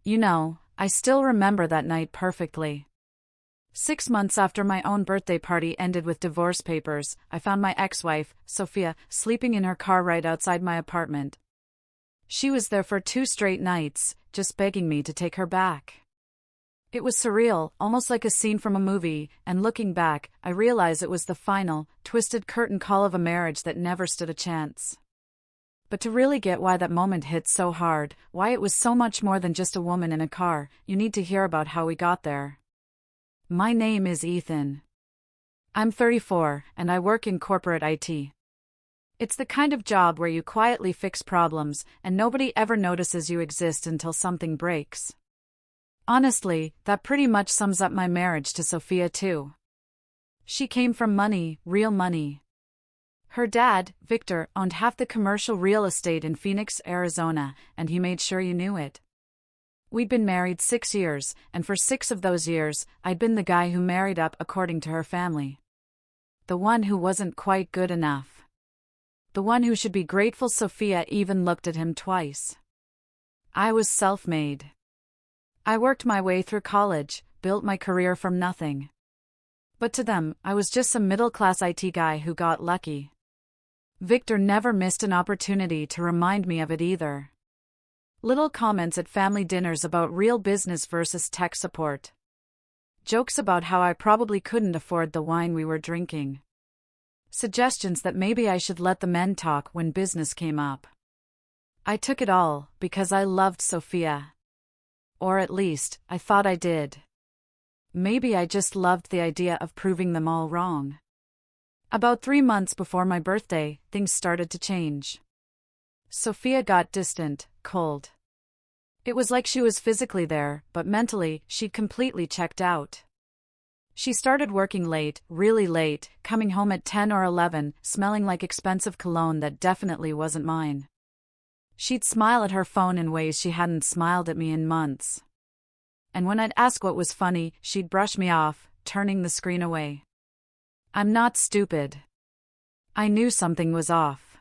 I still remember that night perfectly. 6 months after my own birthday party ended with divorce papers, I found my ex-wife, Sophia, sleeping in her car right outside my apartment. She was there for 2 straight nights, just begging me to take her back. It was surreal, almost like a scene from a movie, and looking back, I realize it was the final, twisted curtain call of a marriage that never stood a chance. But to really get why that moment hit so hard, why it was so much more than just a woman in a car, you need to hear about how we got there. My name is Ethan. I'm 34, and I work in corporate IT. It's the kind of job where you quietly fix problems, and nobody ever notices you exist until something breaks. Honestly, that pretty much sums up my marriage to Sophia too. She came from money, real money. Her dad, Victor, owned half the commercial real estate in Phoenix, Arizona, and he made sure you knew it. We'd been married 6 years, and for 6 of those years, I'd been the guy who married up according to her family. The one who wasn't quite good enough. The one who should be grateful Sophia even looked at him twice. I was self-made. I worked my way through college, built my career from nothing. But to them, I was just some middle-class IT guy who got lucky. Victor never missed an opportunity to remind me of it either. Little comments at family dinners about real business versus tech support. Jokes about how I probably couldn't afford the wine we were drinking. Suggestions that maybe I should let the men talk when business came up. I took it all, because I loved Sophia. Or at least, I thought I did. Maybe I just loved the idea of proving them all wrong. About 3 months before my birthday, things started to change. Sophia got distant, cold. It was like she was physically there, but mentally, she'd completely checked out. She started working late, really late, coming home at 10 or 11, smelling like expensive cologne that definitely wasn't mine. She'd smile at her phone in ways she hadn't smiled at me in months. And when I'd ask what was funny, she'd brush me off, turning the screen away. I'm not stupid. I knew something was off.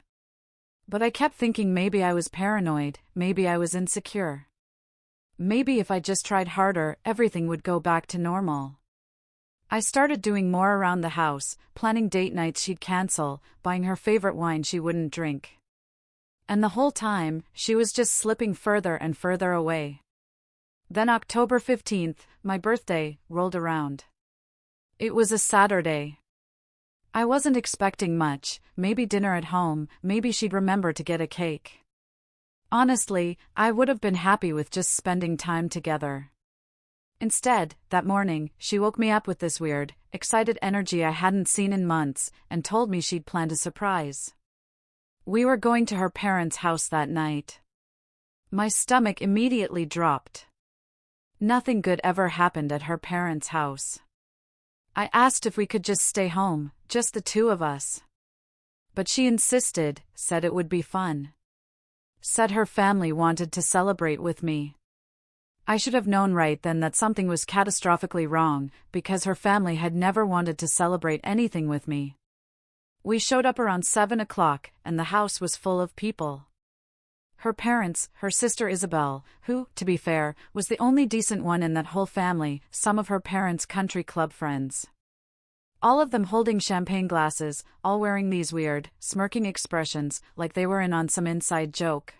But I kept thinking maybe I was paranoid, maybe I was insecure. Maybe if I just tried harder, everything would go back to normal. I started doing more around the house, planning date nights she'd cancel, buying her favorite wine she wouldn't drink. And the whole time, she was just slipping further and further away. Then October 15th, my birthday, rolled around. It was a Saturday. I wasn't expecting much, maybe dinner at home, maybe she'd remember to get a cake. Honestly, I would have been happy with just spending time together. Instead, that morning, she woke me up with this weird, excited energy I hadn't seen in months, and told me she'd planned a surprise. We were going to her parents' house that night. My stomach immediately dropped. Nothing good ever happened at her parents' house. I asked if we could just stay home, just the two of us. But she insisted, said it would be fun. Said her family wanted to celebrate with me. I should have known right then that something was catastrophically wrong, because her family had never wanted to celebrate anything with me. We showed up around 7 o'clock, and the house was full of people. Her parents, her sister Isabel, who, to be fair, was the only decent one in that whole family, some of her parents' country club friends. All of them holding champagne glasses, all wearing these weird, smirking expressions, like they were in on some inside joke.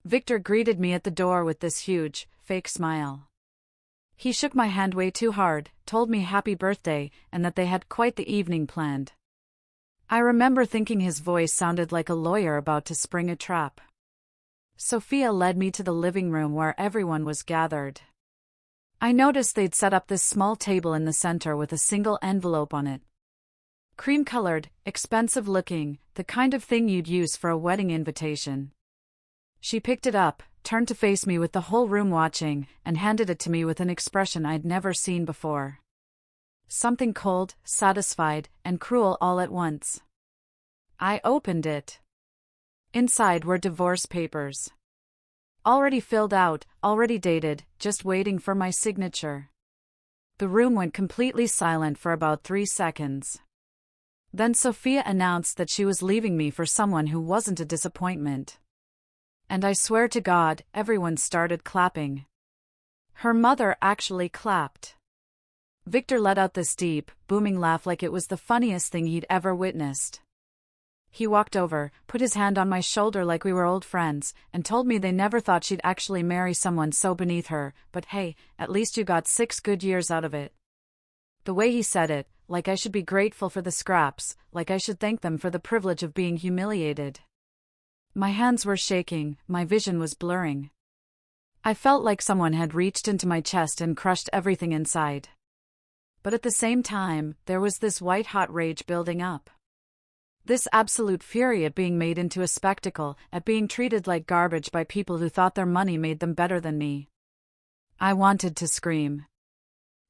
Victor greeted me at the door with this huge, fake smile. He shook my hand way too hard, told me happy birthday, and that they had quite the evening planned. I remember thinking his voice sounded like a lawyer about to spring a trap. Sophia led me to the living room where everyone was gathered. I noticed they'd set up this small table in the center with a single envelope on it. Cream-colored, expensive-looking, the kind of thing you'd use for a wedding invitation. She picked it up, turned to face me with the whole room watching, and handed it to me with an expression I'd never seen before. Something cold, satisfied, and cruel all at once. I opened it. Inside were divorce papers. Already filled out, already dated, just waiting for my signature. The room went completely silent for about 3 seconds. Then Sophia announced that she was leaving me for someone who wasn't a disappointment. And I swear to God, everyone started clapping. Her mother actually clapped. Victor let out this deep, booming laugh like it was the funniest thing he'd ever witnessed. He walked over, put his hand on my shoulder like we were old friends, and told me they never thought she'd actually marry someone so beneath her, but hey, at least you got 6 good years out of it. The way he said it, like I should be grateful for the scraps, like I should thank them for the privilege of being humiliated. My hands were shaking, my vision was blurring. I felt like someone had reached into my chest and crushed everything inside. But at the same time, there was this white-hot rage building up. This absolute fury at being made into a spectacle, at being treated like garbage by people who thought their money made them better than me. I wanted to scream.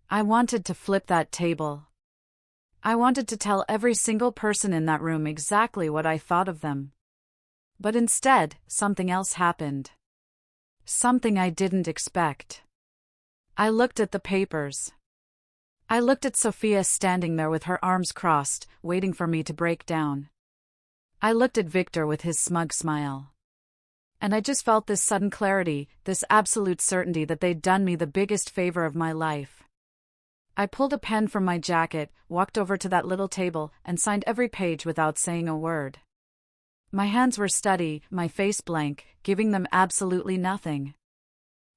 I wanted to flip that table. I wanted to tell every single person in that room exactly what I thought of them. But instead, something else happened. Something I didn't expect. I looked at the papers. I looked at Sophia standing there with her arms crossed, waiting for me to break down. I looked at Victor with his smug smile. And I just felt this sudden clarity, this absolute certainty that they'd done me the biggest favor of my life. I pulled a pen from my jacket, walked over to that little table, and signed every page without saying a word. My hands were steady, my face blank, giving them absolutely nothing.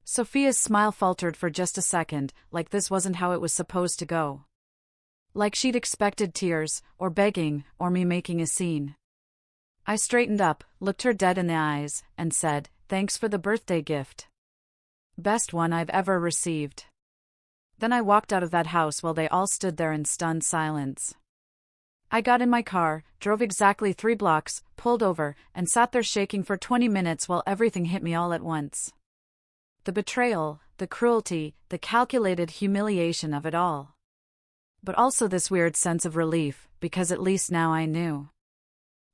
Sophia's smile faltered for just a second, like this wasn't how it was supposed to go. Like she'd expected tears, or begging, or me making a scene. I straightened up, looked her dead in the eyes, and said, "Thanks for the birthday gift. Best one I've ever received." Then I walked out of that house while they all stood there in stunned silence. I got in my car, drove exactly 3 blocks, pulled over, and sat there shaking for 20 minutes while everything hit me all at once. The betrayal, the cruelty, the calculated humiliation of it all. But also this weird sense of relief, because at least now I knew.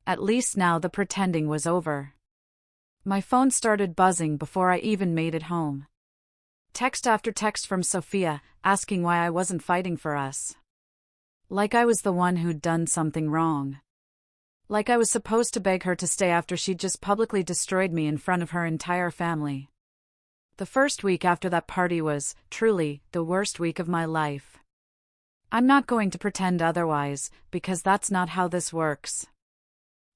At least now the pretending was over. My phone started buzzing before I even made it home. Text after text from Sophia, asking why I wasn't fighting for us. Like I was the one who'd done something wrong. Like I was supposed to beg her to stay after she'd just publicly destroyed me in front of her entire family. The first week after that party was, truly, the worst week of my life. I'm not going to pretend otherwise, because that's not how this works.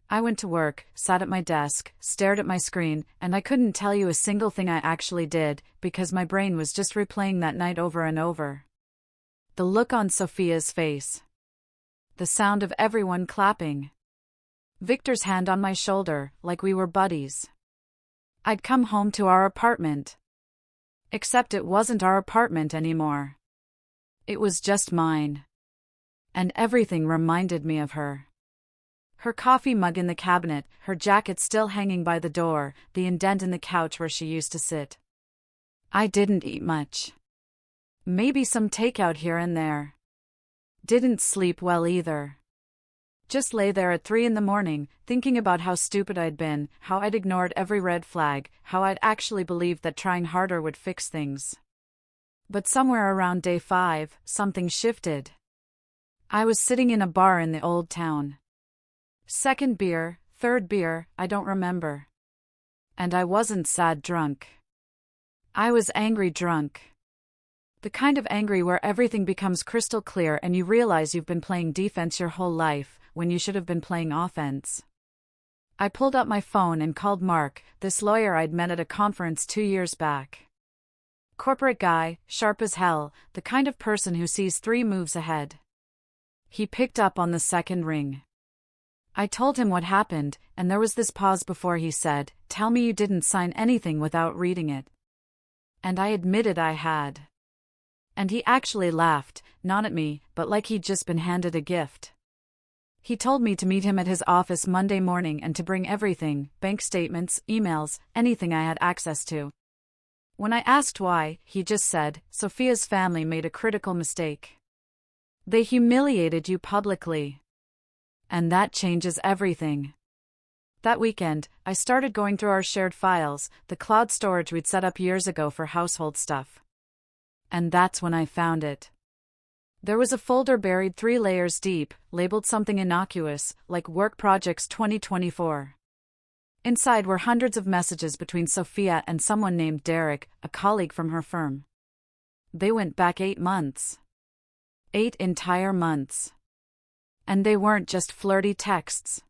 I went to work, sat at my desk, stared at my screen, and I couldn't tell you a single thing I actually did, because my brain was just replaying that night over and over. The look on Sophia's face. The sound of everyone clapping. Victor's hand on my shoulder, like we were buddies. I'd come home to our apartment. Except it wasn't our apartment anymore. It was just mine. And everything reminded me of her. Her coffee mug in the cabinet, her jacket still hanging by the door, the indent in the couch where she used to sit. I didn't eat much. Maybe some takeout here and there. Didn't sleep well either. Just lay there at 3 a.m, thinking about how stupid I'd been, how I'd ignored every red flag, how I'd actually believed that trying harder would fix things. But somewhere around day 5, something shifted. I was sitting in a bar in the old town. 2nd beer, 3rd beer, I don't remember. And I wasn't sad drunk. I was angry drunk. The kind of angry where everything becomes crystal clear and you realize you've been playing defense your whole life, when you should have been playing offense. I pulled up my phone and called Mark, this lawyer I'd met at a conference 2 years back. Corporate guy, sharp as hell, the kind of person who sees 3 moves ahead. He picked up on the 2nd ring. I told him what happened, and there was this pause before he said, "Tell me you didn't sign anything without reading it." And I admitted I had. And he actually laughed, not at me, but like he'd just been handed a gift. He told me to meet him at his office Monday morning and to bring everything, bank statements, emails, anything I had access to. When I asked why, he just said, "Sophia's family made a critical mistake. They humiliated you publicly. And that changes everything." That weekend, I started going through our shared files, the cloud storage we'd set up years ago for household stuff. And that's when I found it. There was a folder buried 3 layers deep, labeled something innocuous, like Work Projects 2024. Inside were hundreds of messages between Sophia and someone named Derek, a colleague from her firm. They went back 8 months. 8 entire months. And they weren't just flirty texts.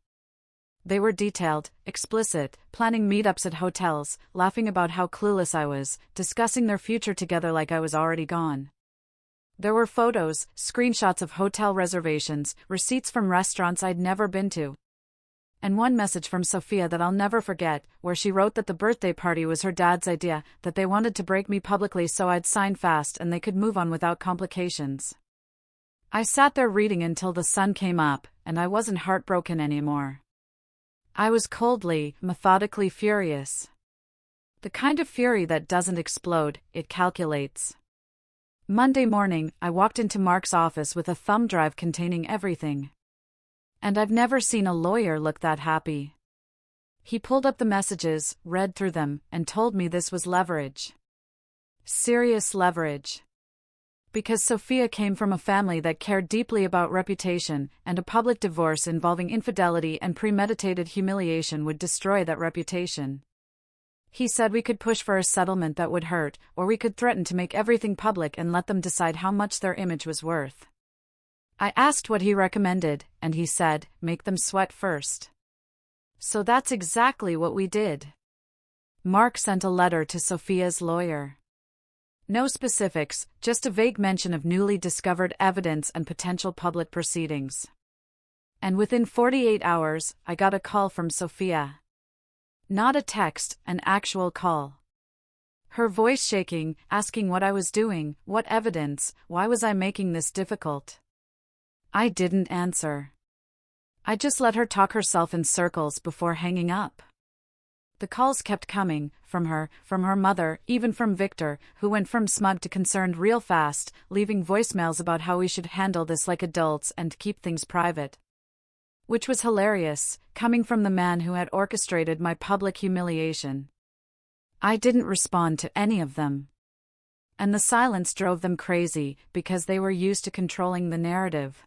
They were detailed, explicit, planning meetups at hotels, laughing about how clueless I was, discussing their future together like I was already gone. There were photos, screenshots of hotel reservations, receipts from restaurants I'd never been to. And one message from Sophia that I'll never forget, where she wrote that the birthday party was her dad's idea, that they wanted to break me publicly so I'd sign fast and they could move on without complications. I sat there reading until the sun came up, and I wasn't heartbroken anymore. I was coldly, methodically furious. The kind of fury that doesn't explode, it calculates. Monday morning, I walked into Mark's office with a thumb drive containing everything. And I've never seen a lawyer look that happy. He pulled up the messages, read through them, and told me this was leverage. Serious leverage. Because Sophia came from a family that cared deeply about reputation, and a public divorce involving infidelity and premeditated humiliation would destroy that reputation. He said we could push for a settlement that would hurt, or we could threaten to make everything public and let them decide how much their image was worth. I asked what he recommended, and he said, make them sweat first. So that's exactly what we did. Mark sent a letter to Sophia's lawyer. No specifics, just a vague mention of newly discovered evidence and potential public proceedings. And within 48 hours, I got a call from Sophia. Not a text, an actual call. Her voice shaking, asking what I was doing, what evidence, why was I making this difficult? I didn't answer. I just let her talk herself in circles before hanging up. The calls kept coming, from her mother, even from Victor, who went from smug to concerned real fast, leaving voicemails about how we should handle this like adults and keep things private. Which was hilarious, coming from the man who had orchestrated my public humiliation. I didn't respond to any of them. And the silence drove them crazy, because they were used to controlling the narrative.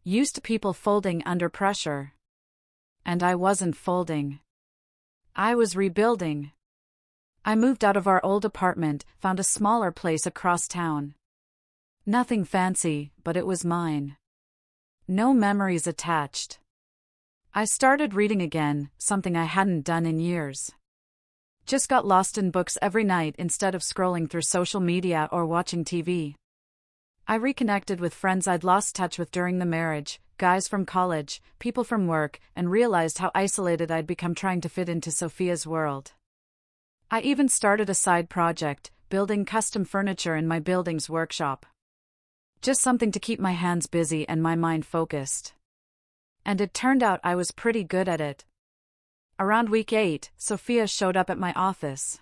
Used to people folding under pressure. And I wasn't folding. I was rebuilding. I moved out of our old apartment, found a smaller place across town. Nothing fancy, but it was mine. No memories attached. I started reading again, something I hadn't done in years. Just got lost in books every night instead of scrolling through social media or watching TV. I reconnected with friends I'd lost touch with during the marriage, guys from college, people from work, and realized how isolated I'd become trying to fit into Sophia's world. I even started a side project, building custom furniture in my building's workshop. Just something to keep my hands busy and my mind focused. And it turned out I was pretty good at it. Around week 8, Sophia showed up at my office.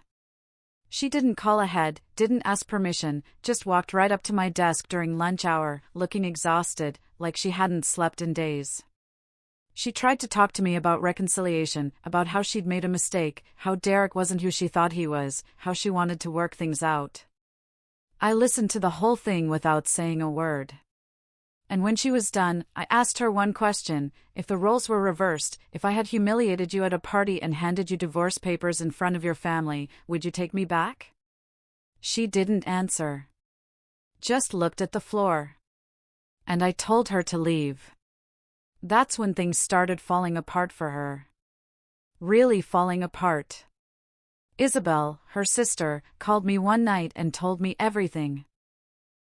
She didn't call ahead, didn't ask permission, just walked right up to my desk during lunch hour, looking exhausted, like she hadn't slept in days. She tried to talk to me about reconciliation, about how she'd made a mistake, how Derek wasn't who she thought he was, how she wanted to work things out. I listened to the whole thing without saying a word. And when she was done, I asked her one question: if the roles were reversed, if I had humiliated you at a party and handed you divorce papers in front of your family, would you take me back? She didn't answer. Just looked at the floor. And I told her to leave. That's when things started falling apart for her. Really falling apart. Isabel, her sister, called me one night and told me everything.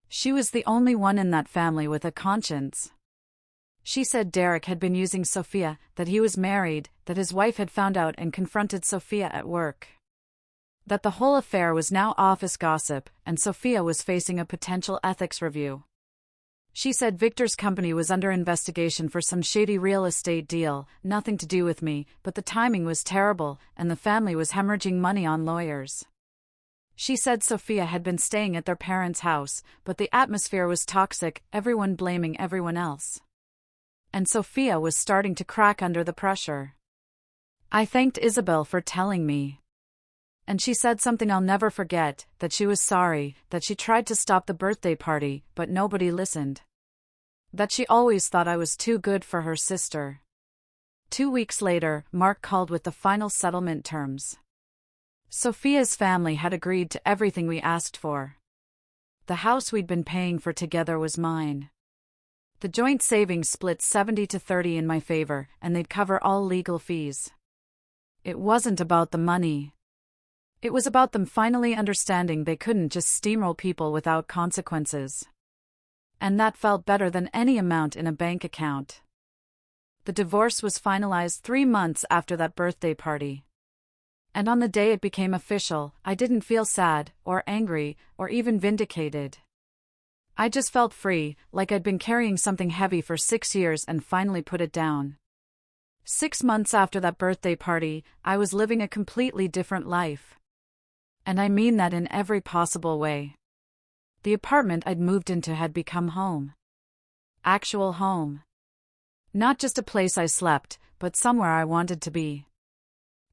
She was the only one in that family with a conscience. She said Derek had been using Sophia, that he was married, that his wife had found out and confronted Sophia at work. That the whole affair was now office gossip, and Sophia was facing a potential ethics review. She said Victor's company was under investigation for some shady real estate deal, nothing to do with me, but the timing was terrible, and the family was hemorrhaging money on lawyers. She said Sophia had been staying at their parents' house, but the atmosphere was toxic, everyone blaming everyone else. And Sophia was starting to crack under the pressure. I thanked Isabel for telling me. And she said something I'll never forget, that she was sorry, that she tried to stop the birthday party, but nobody listened. That she always thought I was too good for her sister. 2 weeks later, Mark called with the final settlement terms. Sophia's family had agreed to everything we asked for. The house we'd been paying for together was mine. The joint savings split 70-30 in my favor, and they'd cover all legal fees. It wasn't about the money. It was about them finally understanding they couldn't just steamroll people without consequences. And that felt better than any amount in a bank account. The divorce was finalized 3 months after that birthday party. And on the day it became official, I didn't feel sad, or angry, or even vindicated. I just felt free, like I'd been carrying something heavy for 6 years and finally put it down. 6 months after that birthday party, I was living a completely different life. And I mean that in every possible way. The apartment I'd moved into had become home. Actual home. Not just a place I slept, but somewhere I wanted to be.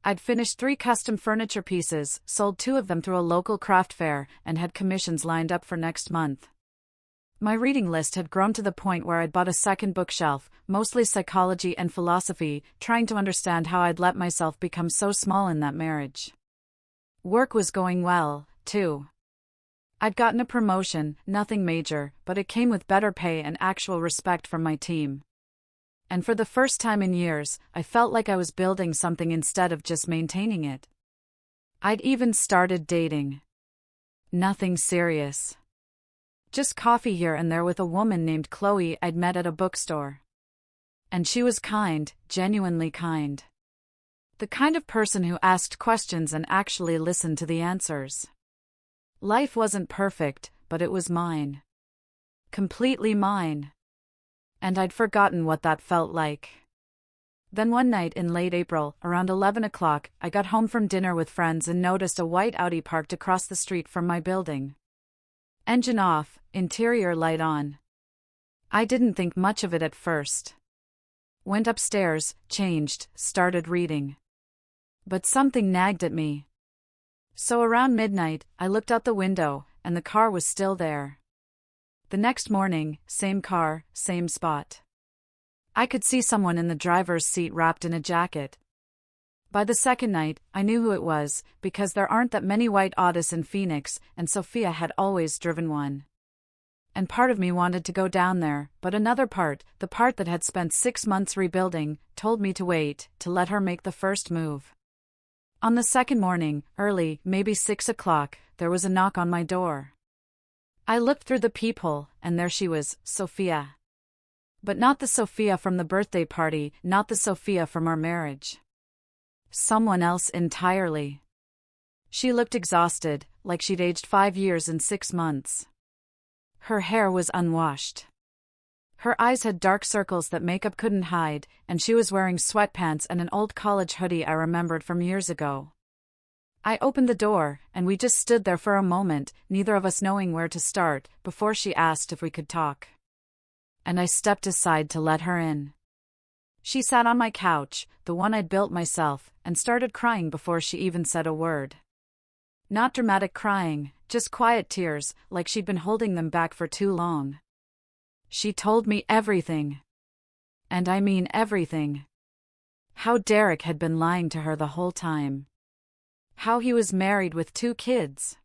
I'd finished 3 custom furniture pieces, sold 2 of them through a local craft fair, and had commissions lined up for next month. My reading list had grown to the point where I'd bought a second bookshelf, mostly psychology and philosophy, trying to understand how I'd let myself become so small in that marriage. Work was going well, too. I'd gotten a promotion, nothing major, but it came with better pay and actual respect from my team. And for the first time in years, I felt like I was building something instead of just maintaining it. I'd even started dating. Nothing serious. Just coffee here and there with a woman named Chloe I'd met at a bookstore. And she was kind, genuinely kind. The kind of person who asked questions and actually listened to the answers. Life wasn't perfect, but it was mine. Completely mine. And I'd forgotten what that felt like. Then one night in late April, around 11 o'clock, I got home from dinner with friends and noticed a white Audi parked across the street from my building. Engine off, interior light on. I didn't think much of it at first. Went upstairs, changed, started reading. But something nagged at me. So around midnight, I looked out the window, and the car was still there. The next morning, same car, same spot. I could see someone in the driver's seat wrapped in a jacket. By the second night, I knew who it was, because there aren't that many white Audis in Phoenix, and Sophia had always driven one. And part of me wanted to go down there, but another part, the part that had spent 6 months rebuilding, told me to wait, to let her make the first move. On the second morning, early, maybe 6 o'clock, there was a knock on my door. I looked through the peephole, and there she was, Sophia. But not the Sophia from the birthday party, not the Sophia from our marriage. Someone else entirely. She looked exhausted, like she'd aged 5 years in 6 months. Her hair was unwashed. Her eyes had dark circles that makeup couldn't hide, and she was wearing sweatpants and an old college hoodie I remembered from years ago. I opened the door, and we just stood there for a moment, neither of us knowing where to start, before she asked if we could talk. And I stepped aside to let her in. She sat on my couch, the one I'd built myself, and started crying before she even said a word. Not dramatic crying, just quiet tears, like she'd been holding them back for too long. She told me everything. And I mean everything. How Derek had been lying to her the whole time. How he was married with 2 kids.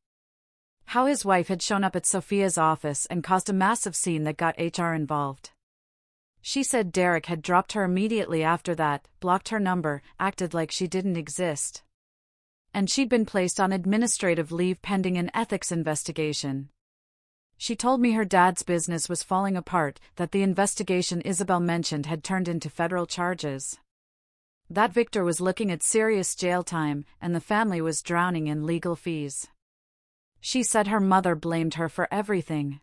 How his wife had shown up at Sophia's office and caused a massive scene that got HR involved. She said Derek had dropped her immediately after that, blocked her number, acted like she didn't exist. And she'd been placed on administrative leave pending an ethics investigation. She told me her dad's business was falling apart, that the investigation Isabel mentioned had turned into federal charges. That Victor was looking at serious jail time, and the family was drowning in legal fees. She said her mother blamed her for everything.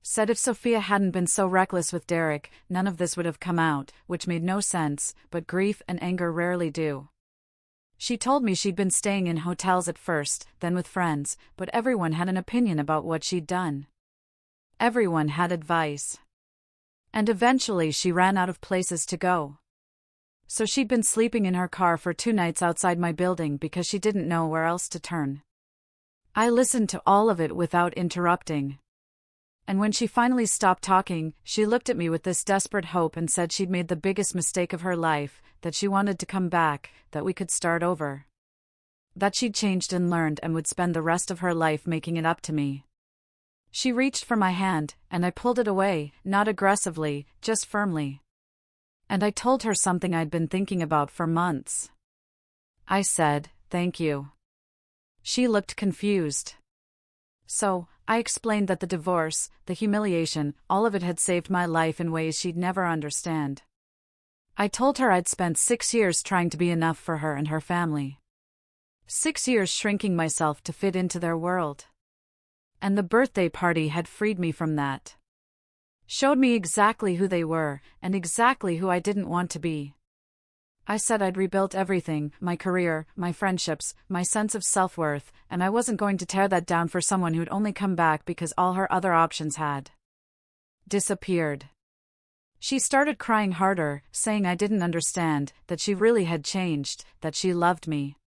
Said if Sophia hadn't been so reckless with Derek, none of this would have come out, which made no sense, but grief and anger rarely do. She told me she'd been staying in hotels at first, then with friends, but everyone had an opinion about what she'd done. Everyone had advice. And eventually she ran out of places to go. So she'd been sleeping in her car for 2 nights outside my building because she didn't know where else to turn. I listened to all of it without interrupting. And when she finally stopped talking, she looked at me with this desperate hope and said she'd made the biggest mistake of her life, that she wanted to come back, that we could start over. That she'd changed and learned and would spend the rest of her life making it up to me. She reached for my hand, and I pulled it away, not aggressively, just firmly. And I told her something I'd been thinking about for months. I said, "Thank you." She looked confused. So, I explained that the divorce, the humiliation, all of it had saved my life in ways she'd never understand. I told her I'd spent 6 years trying to be enough for her and her family. 6 years shrinking myself to fit into their world. And the birthday party had freed me from that. Showed me exactly who they were, and exactly who I didn't want to be. I said I'd rebuilt everything, my career, my friendships, my sense of self-worth, and I wasn't going to tear that down for someone who'd only come back because all her other options had disappeared. She started crying harder, saying I didn't understand, that she really had changed, that she loved me.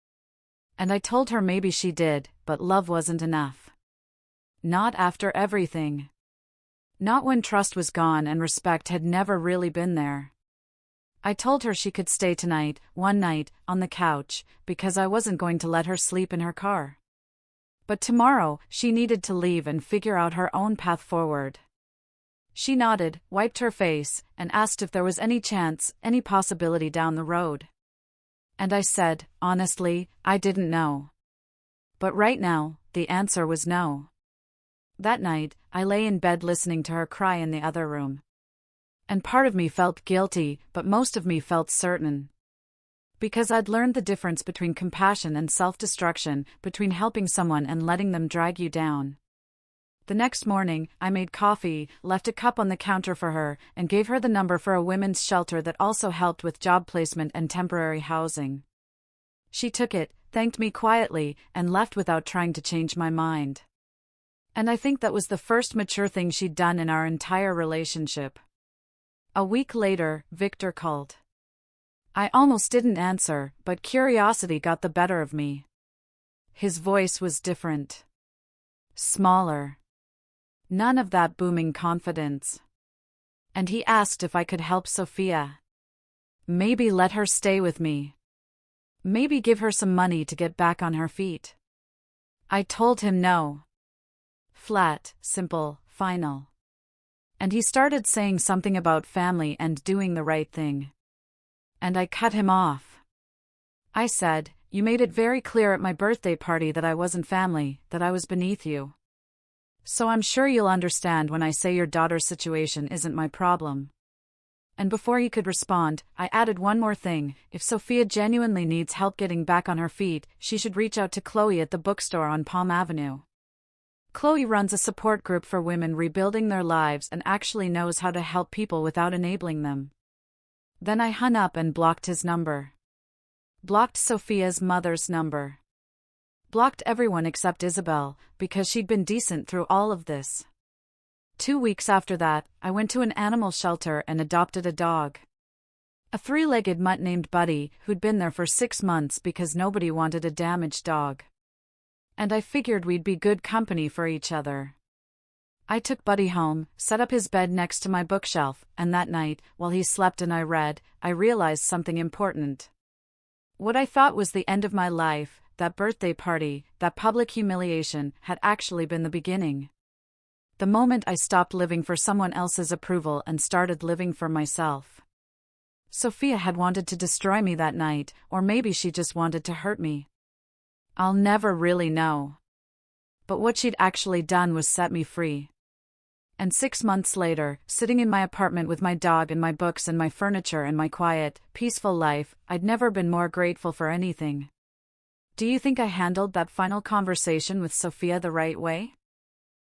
And I told her maybe she did, but love wasn't enough. Not after everything. Not when trust was gone and respect had never really been there. I told her she could stay tonight, one night, on the couch, because I wasn't going to let her sleep in her car. But tomorrow, she needed to leave and figure out her own path forward. She nodded, wiped her face, and asked if there was any chance, any possibility down the road. And I said, honestly, I didn't know. But right now, the answer was no. That night, I lay in bed listening to her cry in the other room. And part of me felt guilty, but most of me felt certain. Because I'd learned the difference between compassion and self-destruction, between helping someone and letting them drag you down. The next morning, I made coffee, left a cup on the counter for her, and gave her the number for a women's shelter that also helped with job placement and temporary housing. She took it, thanked me quietly, and left without trying to change my mind. And I think that was the first mature thing she'd done in our entire relationship. A week later, Victor called. I almost didn't answer, but curiosity got the better of me. His voice was different. Smaller. None of that booming confidence. And he asked if I could help Sophia. Maybe let her stay with me. Maybe give her some money to get back on her feet. I told him no. Flat, simple, final. And he started saying something about family and doing the right thing. And I cut him off. I said, "You made it very clear at my birthday party that I wasn't family, that I was beneath you. So I'm sure you'll understand when I say your daughter's situation isn't my problem." And before he could respond, I added one more thing: if Sophia genuinely needs help getting back on her feet, she should reach out to Chloe at the bookstore on Palm Avenue. Chloe runs a support group for women rebuilding their lives and actually knows how to help people without enabling them. Then I hung up and blocked his number. Blocked Sophia's mother's number. Blocked everyone except Isabel, because she'd been decent through all of this. 2 weeks after that, I went to an animal shelter and adopted a dog. A 3-legged mutt named Buddy, who'd been there for 6 months because nobody wanted a damaged dog. And I figured we'd be good company for each other. I took Buddy home, set up his bed next to my bookshelf, and that night, while he slept and I read, I realized something important. What I thought was the end of my life, that birthday party, that public humiliation, had actually been the beginning. The moment I stopped living for someone else's approval and started living for myself. Sophia had wanted to destroy me that night, or maybe she just wanted to hurt me. I'll never really know. But what she'd actually done was set me free. And 6 months later, sitting in my apartment with my dog and my books and my furniture and my quiet, peaceful life, I'd never been more grateful for anything. Do you think I handled that final conversation with Sophia the right way?